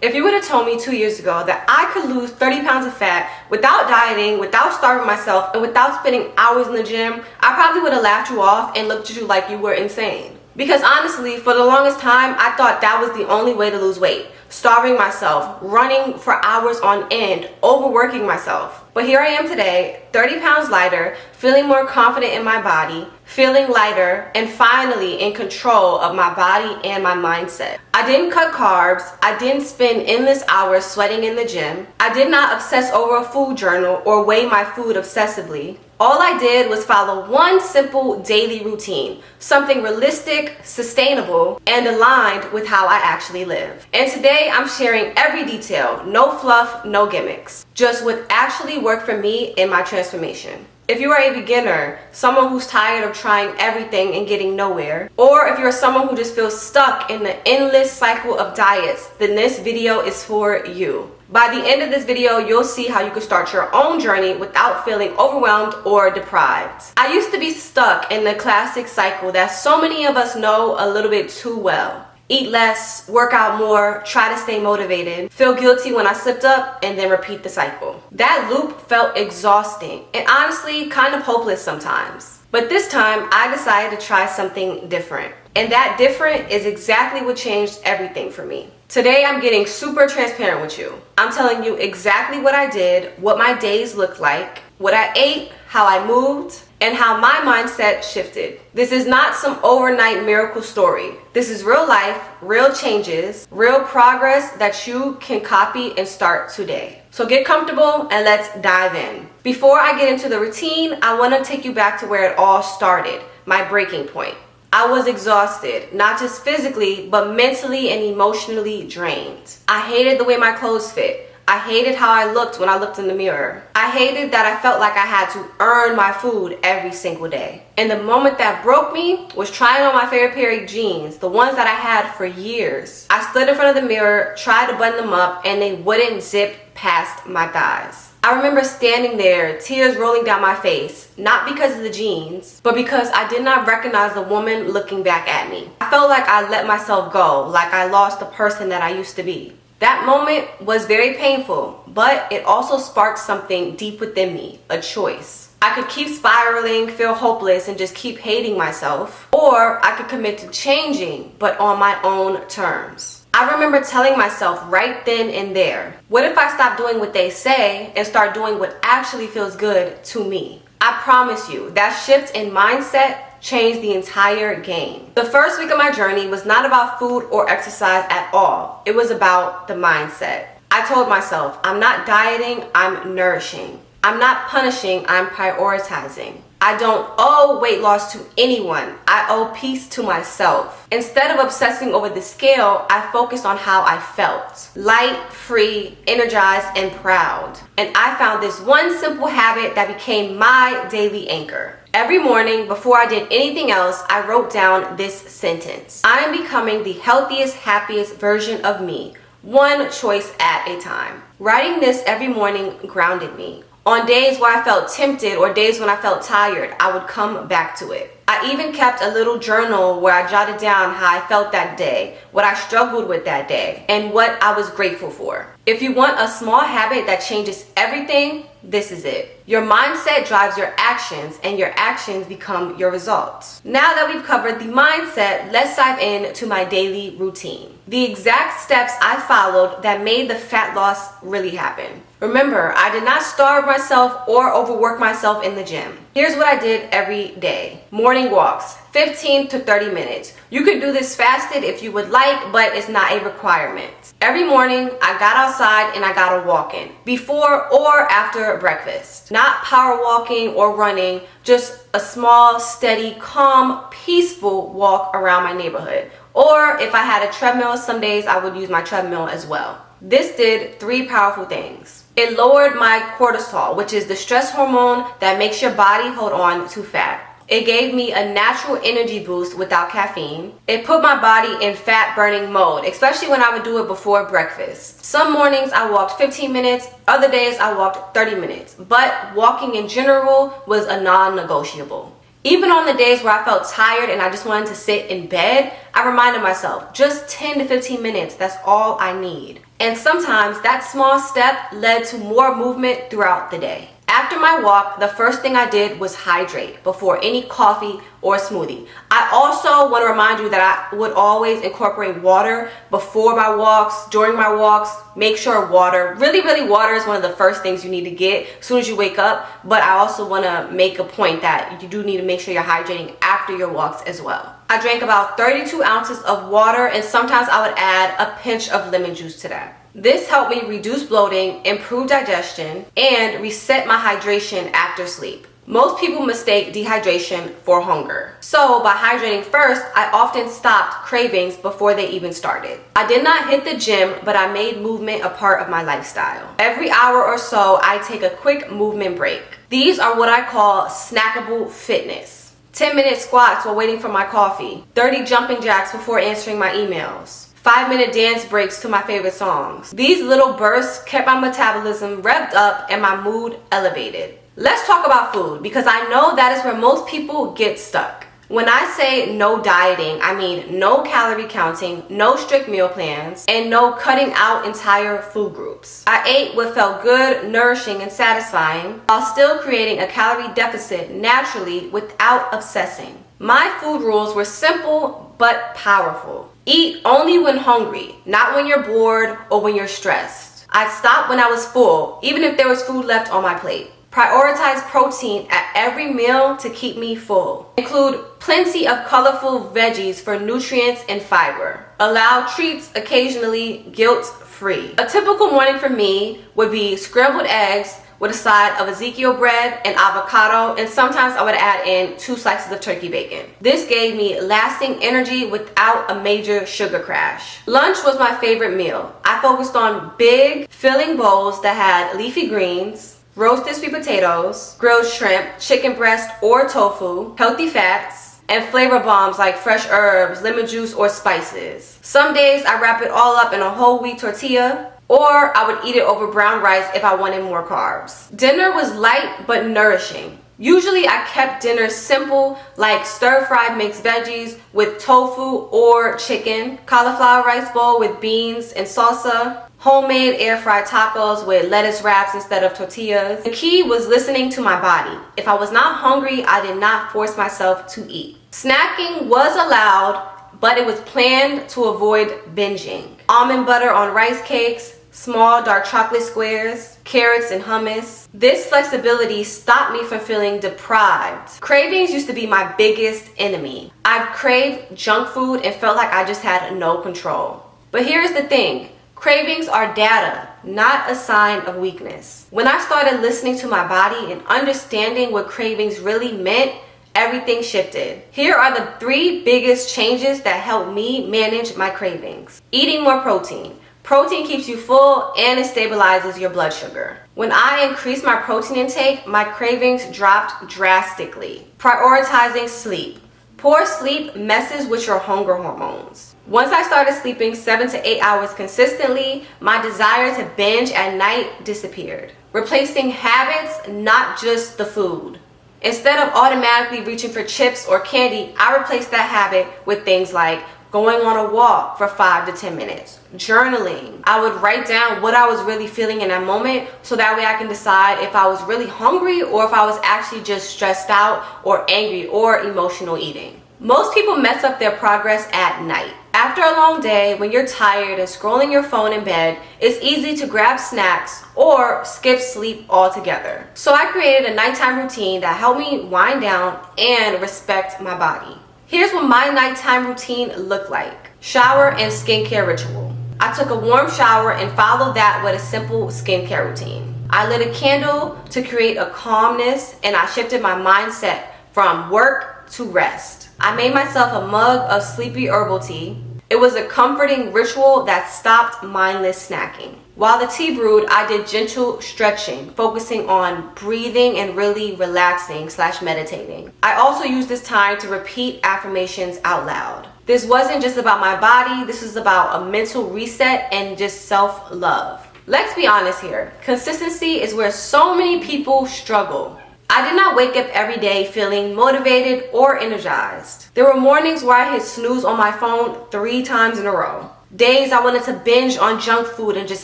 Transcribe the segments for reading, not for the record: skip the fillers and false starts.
If you would have told me 2 years ago that I could lose 30 pounds of fat without dieting, without starving myself, and without spending hours in the gym, I probably would have laughed you off and looked at you like you were insane. Because honestly, for the longest time, I thought that was the only way to lose weight. Starving myself, running for hours on end, overworking myself. But here I am today, 30 pounds lighter, feeling more confident in my body, feeling lighter, and finally in control of my body and my mindset. I didn't cut carbs. I didn't spend endless hours sweating in the gym. I did not obsess over a food journal or weigh my food obsessively. All I did was follow one simple daily routine, something realistic, sustainable, and aligned with how I actually live. And today I'm sharing every detail, no fluff, no gimmicks, just what actually worked for me in my transformation. If you are a beginner, someone who's tired of trying everything and getting nowhere, or if you're someone who just feels stuck in the endless cycle of diets, then this video is for you. By the end of this video, you'll see how you can start your own journey without feeling overwhelmed or deprived. I used to be stuck in the classic cycle that so many of us know a little bit too well. Eat less, work out more, try to stay motivated, feel guilty when I slipped up, and then repeat the cycle. That loop felt exhausting and honestly kind of hopeless sometimes. But this time, I decided to try something different. And that different is exactly what changed everything for me. Today, I'm getting super transparent with you. I'm telling you exactly what I did, what my days looked like, what I ate, how I moved, and how my mindset shifted. This is not some overnight miracle story. This is real life, real changes, real progress that you can copy and start today. So get comfortable and let's dive in. Before I get into the routine, I want to take you back to where it all started, my breaking point. I was exhausted, not just physically, but mentally and emotionally drained. I hated the way my clothes fit. I hated how I looked when I looked in the mirror. I hated that I felt like I had to earn my food every single day. And the moment that broke me was trying on my favorite pair of jeans, the ones that I had for years. I stood in front of the mirror, tried to button them up, and they wouldn't zip past my thighs. I remember standing there, tears rolling down my face, not because of the jeans, but because I did not recognize the woman looking back at me. I felt like I let myself go, like I lost the person that I used to be. That moment was very painful, but it also sparked something deep within me, a choice. I could keep spiraling, feel hopeless, and just keep hating myself, or I could commit to changing, but on my own terms. I remember telling myself right then and there, what if I stop doing what they say and start doing what actually feels good to me? I promise you, that shift in mindset changed the entire game. The first week of my journey was not about food or exercise at all. It was about the mindset. I told myself, I'm not dieting, I'm nourishing. I'm not punishing, I'm prioritizing. I don't owe weight loss to anyone. I owe peace to myself. Instead of obsessing over the scale, I focused on how I felt. Light, free, energized, and proud. And I found this one simple habit that became my daily anchor. Every morning, before I did anything else, I wrote down this sentence. I am becoming the healthiest, happiest version of me, one choice at a time. Writing this every morning grounded me. On days where I felt tempted or days when I felt tired, I would come back to it. I even kept a little journal where I jotted down how I felt that day, what I struggled with that day, and what I was grateful for. If you want a small habit that changes everything, this is it. Your mindset drives your actions, and your actions become your results. Now that we've covered the mindset, let's dive into my daily routine. The exact steps I followed that made the fat loss really happen. Remember, I did not starve myself or overwork myself in the gym. Here's what I did every day. Morning walks, 15 to 30 minutes. You could do this fasted if you would like, but it's not a requirement. Every morning, I got outside and I got a walk in, before or after breakfast. Not power walking or running, just a small, steady, calm, peaceful walk around my neighborhood. Or if I had a treadmill, some days I would use my treadmill as well. This did 3 powerful things. It lowered my cortisol, which is the stress hormone that makes your body hold on to fat. It gave me a natural energy boost without caffeine. It put my body in fat burning mode, especially when I would do it before breakfast. Some mornings I walked 15 minutes, other days I walked 30 minutes, but walking in general was a non-negotiable. Even on the days where I felt tired and I just wanted to sit in bed, I reminded myself, just 10 to 15 minutes, that's all I need. And sometimes that small step led to more movement throughout the day. After my walk, the first thing I did was hydrate before any coffee or smoothie. I also want to remind you that I would always incorporate water before my walks, during my walks. Make sure water, really water is one of the first things you need to get as soon as you wake up. But I also want to make a point that you do need to make sure you're hydrating after your walks as well. I drank about 32 ounces of water, and sometimes I would add a pinch of lemon juice to that. This helped me reduce bloating, improve digestion, and reset my hydration after sleep. Most people mistake dehydration for hunger. So by hydrating first, I often stopped cravings before they even started. I did not hit the gym, but I made movement a part of my lifestyle. Every hour or so, I take a quick movement break. These are what I call snackable fitness. 10-minute squats while waiting for my coffee. 30 jumping jacks before answering my emails. 5-minute dance breaks to my favorite songs. These little bursts kept my metabolism revved up and my mood elevated. Let's talk about food, because I know that is where most people get stuck. When I say no dieting, I mean no calorie counting, no strict meal plans, and no cutting out entire food groups. I ate what felt good, nourishing, and satisfying while still creating a calorie deficit naturally without obsessing. My food rules were simple but powerful. Eat only when hungry, not when you're bored or when you're stressed. I'd stop when I was full, even if there was food left on my plate. Prioritize protein at every meal to keep me full. Include plenty of colorful veggies for nutrients and fiber. Allow treats occasionally, guilt-free. A typical morning for me would be scrambled eggs with a side of Ezekiel bread and avocado, and sometimes I would add in 2 slices of turkey bacon. This gave me lasting energy without a major sugar crash. Lunch was my favorite meal. I focused on big, filling bowls that had leafy greens, roasted sweet potatoes, grilled shrimp, chicken breast or tofu, healthy fats, and flavor bombs like fresh herbs, lemon juice, or spices. Some days I wrap it all up in a whole wheat tortilla, or I would eat it over brown rice if I wanted more carbs. Dinner was light but nourishing. Usually I kept dinner simple, like stir-fried mixed veggies with tofu or chicken, cauliflower rice bowl with beans and salsa, homemade air-fried tacos with lettuce wraps instead of tortillas. The key was listening to my body. If I was not hungry, I did not force myself to eat. Snacking was allowed, but it was planned to avoid binging. Almond butter on rice cakes, small dark chocolate squares, carrots and hummus. This flexibility stopped me from feeling deprived. Cravings used to be my biggest enemy. I've craved junk food and felt like I just had no control. But here's the thing. Cravings are data, not a sign of weakness. When I started listening to my body and understanding what cravings really meant, everything shifted. Here are the 3 biggest changes that helped me manage my cravings. Eating more protein. Protein keeps you full and it stabilizes your blood sugar. When I increased my protein intake, my cravings dropped drastically. Prioritizing sleep. Poor sleep messes with your hunger hormones. Once I started sleeping 7 to 8 hours consistently, my desire to binge at night disappeared. Replacing habits, not just the food. Instead of automatically reaching for chips or candy, I replaced that habit with things like going on a walk for 5 to 10 minutes, journaling. I would write down what I was really feeling in that moment so that way I can decide if I was really hungry or if I was actually just stressed out or angry or emotional eating. Most people mess up their progress at night. After a long day, when you're tired and scrolling your phone in bed, it's easy to grab snacks or skip sleep altogether. So I created a nighttime routine that helped me wind down and respect my body. Here's what my nighttime routine looked like. Shower and skincare ritual. I took a warm shower and followed that with a simple skincare routine. I lit a candle to create a calmness, and I shifted my mindset from work to rest. I made myself a mug of sleepy herbal tea. It was a comforting ritual that stopped mindless snacking. While the tea brewed, I did gentle stretching, focusing on breathing and really relaxing / meditating. I also used this time to repeat affirmations out loud. This wasn't just about my body, this was about a mental reset and just self-love. Let's be honest here. Consistency is where so many people struggle. I did not wake up every day feeling motivated or energized. There were mornings where I hit snooze on my phone 3 times in a row. Days I wanted to binge on junk food and just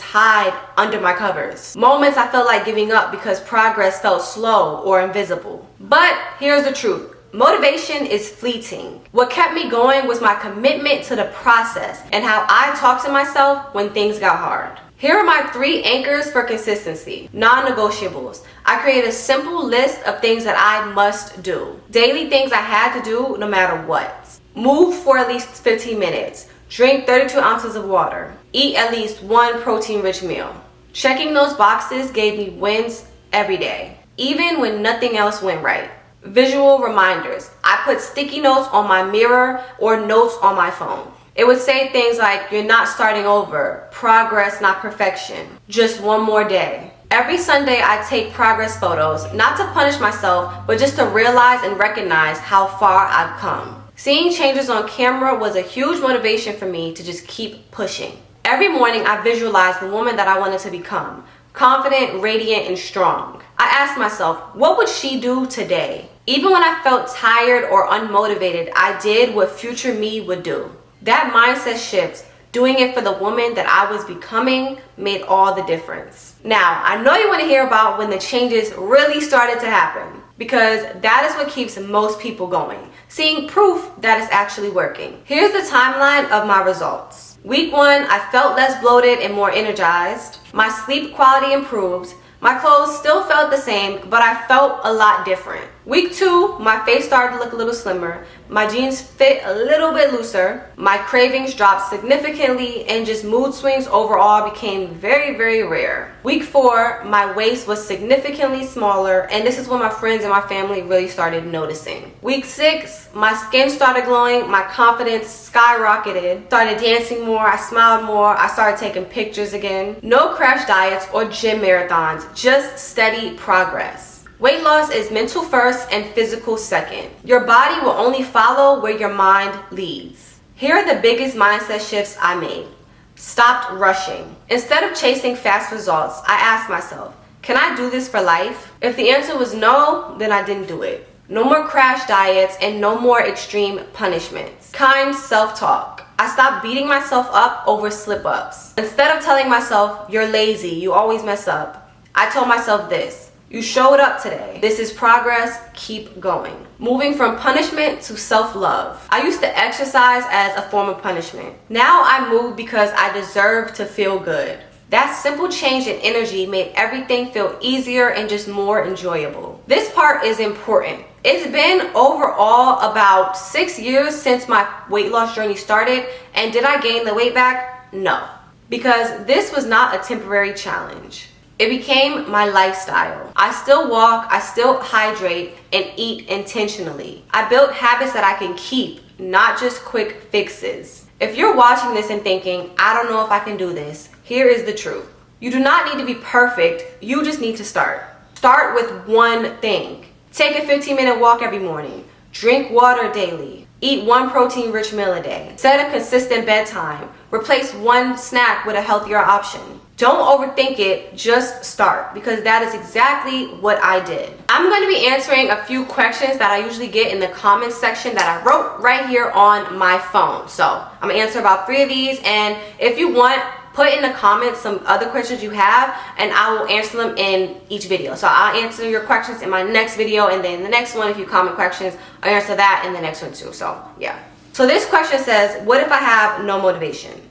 hide under my covers. Moments I felt like giving up because progress felt slow or invisible. But here's the truth. Motivation is fleeting. What kept me going was my commitment to the process and how I talked to myself when things got hard. Here are my 3 anchors for consistency, non-negotiables. I created a simple list of things that I must do. Daily things I had to do no matter what. Move for at least 15 minutes. Drink 32 ounces of water. Eat at least 1 protein-rich meal. Checking those boxes gave me wins every day, even when nothing else went right. Visual reminders. I put sticky notes on my mirror or notes on my phone. It would say things like, you're not starting over, progress, not perfection, just one more day. Every Sunday, I take progress photos, not to punish myself, but just to realize and recognize how far I've come. Seeing changes on camera was a huge motivation for me to just keep pushing. Every morning, I visualized the woman that I wanted to become, confident, radiant, and strong. I asked myself, what would she do today? Even when I felt tired or unmotivated, I did what future me would do. That mindset shift, doing it for the woman that I was becoming, made all the difference. Now, I know you want to hear about when the changes really started to happen, because that is what keeps most people going, seeing proof that it's actually working. Here's the timeline of my results. Week 1, I felt less bloated and more energized. My sleep quality improved. My clothes still felt the same, but I felt a lot different. Week 2, my face started to look a little slimmer. My jeans fit a little bit looser. My cravings dropped significantly, and just mood swings overall became very, very rare. Week 4, my waist was significantly smaller, and this is when my friends and my family really started noticing. Week 6, my skin started glowing, my confidence skyrocketed, started dancing more, I smiled more, I started taking pictures again. No crash diets or gym marathons, just steady progress. Weight loss is mental first and physical second. Your body will only follow where your mind leads. Here are the biggest mindset shifts I made. Stopped rushing. Instead of chasing fast results, I asked myself, can I do this for life? If the answer was no, then I didn't do it. No more crash diets and no more extreme punishments. Kind self-talk. I stopped beating myself up over slip-ups. Instead of telling myself, you're lazy, you always mess up, I told myself this. You showed up today. This is progress. Keep going. Moving from punishment to self-love. I used to exercise as a form of punishment. Now I move because I deserve to feel good. That simple change in energy made everything feel easier and just more enjoyable. This part is important. It's been overall about 6 years since my weight loss journey started, and did I gain the weight back? No. Because this was not a temporary challenge. It became my lifestyle. I still walk, I still hydrate, and eat intentionally. I built habits that I can keep, not just quick fixes. If you're watching this and thinking, I don't know if I can do this, here is the truth. You do not need to be perfect, you just need to start. Start with one thing. Take a 15-minute walk every morning. Drink water daily. Eat 1 protein-rich meal a day. Set a consistent bedtime. Replace one snack with a healthier option. Don't overthink it, just start, because that is exactly what I did. I'm going to be answering a few questions that I usually get in the comments section that I wrote right here on my phone. So I'm going to answer about 3 of these, and if you want, put in the comments some other questions you have, and I will answer them in each video. So I'll answer your questions in my next video, and then the next one, if you comment questions, I'll answer that in the next one too. So yeah. So this question says, what if I have no motivation?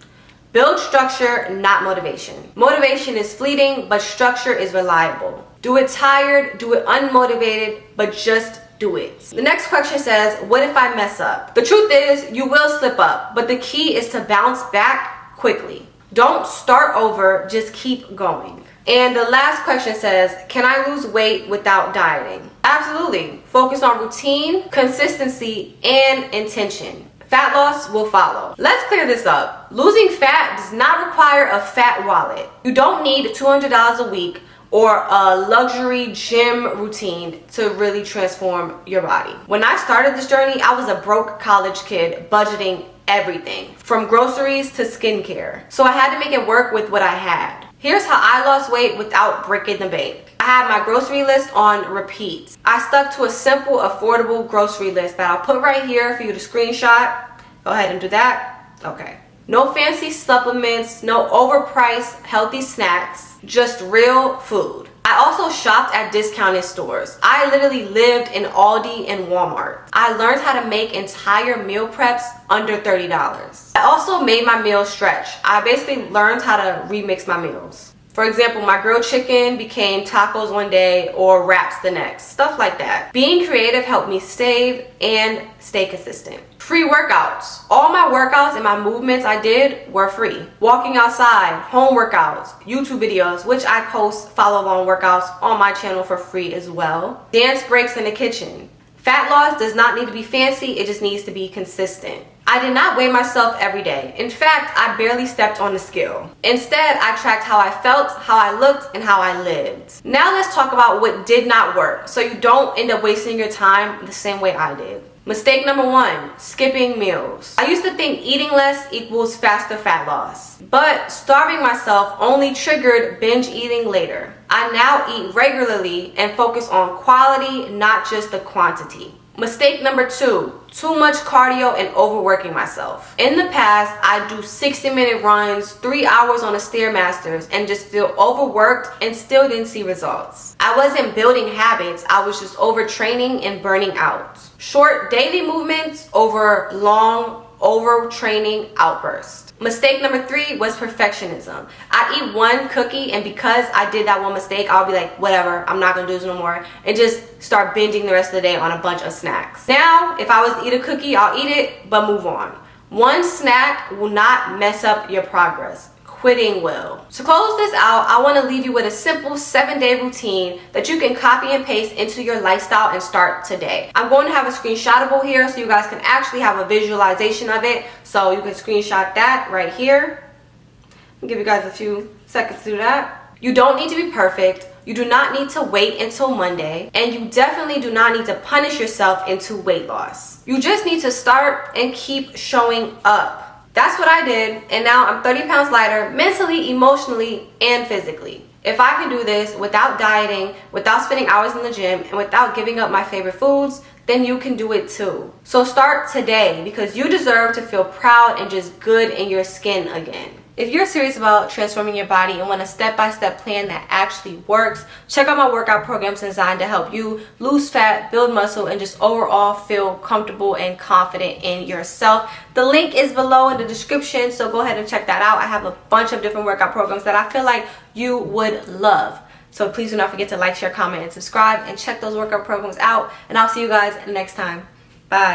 Build structure, not motivation. Motivation is fleeting, but structure is reliable. Do it tired, do it unmotivated, but just do it. The next question says, what if I mess up? The truth is, you will slip up, but the key is to bounce back quickly. Don't start over, just keep going. And the last question says, can I lose weight without dieting? Absolutely. Focus on routine, consistency, and intention. Fat loss will follow. Let's clear this up. Losing fat does not require a fat wallet. You don't need $200 a week or a luxury gym routine to really transform your body. When I started this journey, I was a broke college kid budgeting everything from groceries to skincare. So I had to make it work with what I had. Here's how I lost weight without breaking the bank. I had my grocery list on repeat. I stuck to a simple, affordable grocery list that I'll put right here for you to screenshot. Go ahead and do that. Okay. No fancy supplements, no overpriced healthy snacks, just real food. I also shopped at discounted stores. I literally lived in Aldi and Walmart. I learned how to make entire meal preps under $30. I also made my meals stretch. I basically learned how to remix my meals. For example, my grilled chicken became tacos one day or wraps the next, stuff like that. Being creative helped me save and stay consistent. Free workouts. All my workouts and my movements I did were free. Walking outside, home workouts, YouTube videos, which I post follow along workouts on my channel for free as well. Dance breaks in the kitchen. Fat loss does not need to be fancy, it just needs to be consistent. I did not weigh myself every day. In fact, I barely stepped on the scale. Instead, I tracked how I felt, how I looked, and how I lived. Now let's talk about what did not work so you don't end up wasting your time the same way I did. Mistake number 1, skipping meals. I used to think eating less equals faster fat loss, but starving myself only triggered binge eating later. I now eat regularly and focus on quality, not just the quantity. Mistake number 2, too much cardio and overworking myself. In the past, I'd do 60-minute runs, 3 hours on a Stairmasters, and just feel overworked and still didn't see results. I wasn't building habits, I was just overtraining and burning out. Short daily movements over long overtraining outbursts. Mistake number 3 was perfectionism. I'd eat one cookie, and because I did that one mistake, I'll be like, whatever, I'm not gonna do this no more, and just start binging the rest of the day on a bunch of snacks. Now, if I was to eat a cookie, I'll eat it, but move on. One snack will not mess up your progress. Quitting will. To close this out, I want to leave you with a simple 7-day routine that you can copy and paste into your lifestyle and start today. I'm going to have a screenshotable here so you guys can actually have a visualization of it. So you can screenshot that right here. I'll give you guys a few seconds to do that. You don't need to be perfect. You do not need to wait until Monday, and you definitely do not need to punish yourself into weight loss. You just need to start and keep showing up. That's what I did, and now I'm 30 pounds lighter mentally, emotionally, and physically. If I can do this without dieting, without spending hours in the gym, and without giving up my favorite foods, then you can do it too. So start today, because you deserve to feel proud and just good in your skin again. If you're serious about transforming your body and want a step-by-step plan that actually works, check out my workout programs designed to help you lose fat, build muscle, and just overall feel comfortable and confident in yourself. The link is below in the description, so go ahead and check that out. I have a bunch of different workout programs that I feel like you would love. So please do not forget to like, share, comment, and subscribe, and check those workout programs out. And I'll see you guys next time. Bye.